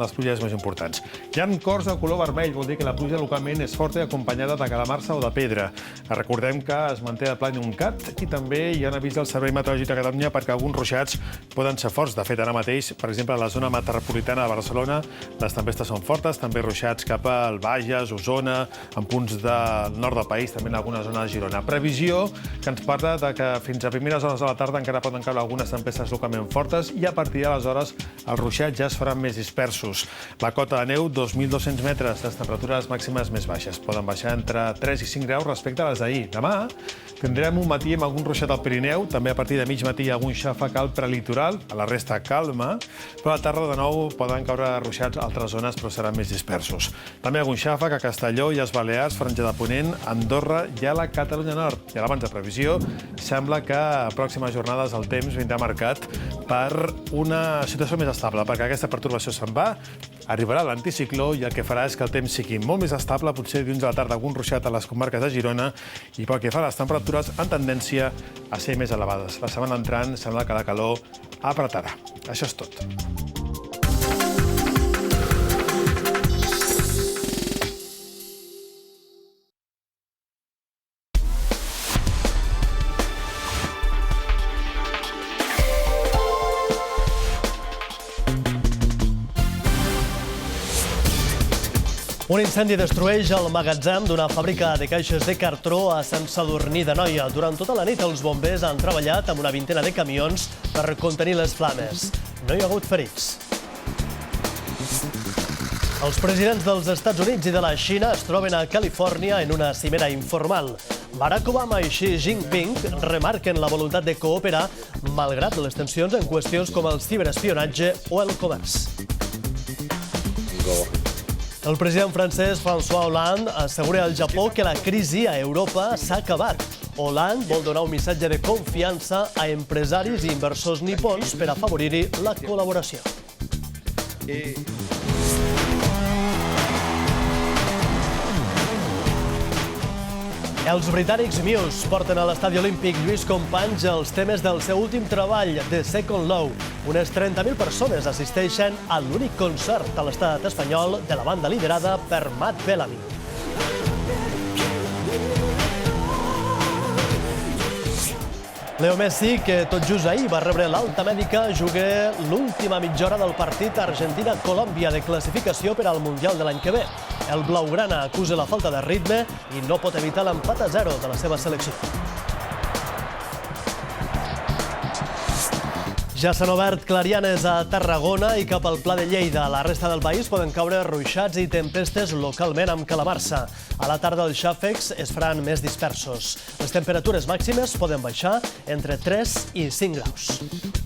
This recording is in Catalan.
les pluges més importants. Hi ha cors de color vermell, vol dir que la pluja localment és forta i acompanyada de calamarsa o de pedra. Recordem que es manté de plany un cat i també hi ha un avís del Servei Meteorològic de Catalunya perquè alguns ruixats poden ser forts. De fet, ara mateix, per exemple, a la zona metropolitana de Barcelona, les tempestes són fortes, també ruixats cap al Bages, Osona, en punts del nord del país, també en alguna zona de Girona. Previsió que ens parla de que fins a primeres hores de la tarda encara poden caure algunes tempestes localment fortes i a partir d'aleshores els ruixats ja es faran més dispersos. La cota de neu, 2.200 metres. Les temperatures màximes més baixes. Poden baixar entre 3 i 5 graus respecte a les d'ahir. Demà tindrem un matí amb algun ruixat al Pirineu, també a partir de mig matí algun xàfec al prelitoral, a la resta calma, però a la tarda de nou poden caure ruixats a altres zones, però seran més dispersos. També algun xàfec a Castelló i les Balears, Franja de Ponent, Andorra i a la Catalunya Nord. I a l'abans de previsió, sembla que a pròximes jornades el temps vindrà marcat per una situació més estable, perquè aquesta pertorbació se'n va, arribarà l'anticicló i el que farà és que el temps sigui molt més estable, potser dilluns a la tarda algun ruixat a les comarques de Girona i pel que fa a les temperatures en tendència a ser més elevades. La setmana entrant sembla que la calor apretarà. Això és tot. Un incendi destrueix el magatzem d'una fàbrica de caixes de cartró a Sant Sadurní d'Anoia. Durant tota la nit els bombers han treballat amb una vintena de camions per contenir les flames. No hi ha hagut ferits. Els presidents dels Estats Units i de la Xina es troben a Califòrnia en una cimera informal. Barack Obama i Xi Jinping remarquen la voluntat de cooperar malgrat les tensions en qüestions com el ciberespionatge o el comerç. El president francès François Hollande assegura al Japó que la crisi a Europa s'ha acabat. Hollande vol donar un missatge de confiança a empresaris i inversors nipons per afavorir-hi la col·laboració. Els britànics Muse porten a l'estadi olímpic Lluís Companys els temes del seu últim treball, The Second Law. Unes 30.000 persones assisteixen a l'únic concert a l'estat espanyol de la banda liderada per Matt Bellamy. Leo Messi, que tot just ahir va rebre l'alta mèdica, juga l'última mitja hora del partit Argentina-Colòmbia de classificació per al Mundial de l'any que ve. El blaugrana acusa la falta de ritme i no pot evitar l'empat a 0 de la seva selecció. Ja s'han obert clarianes a Tarragona i cap al Pla de Lleida. A la resta del país poden caure ruixats i tempestes localment amb calamarsa. A la tarda els xàfecs es faran més dispersos. Les temperatures màximes poden baixar entre 3 i 5 graus.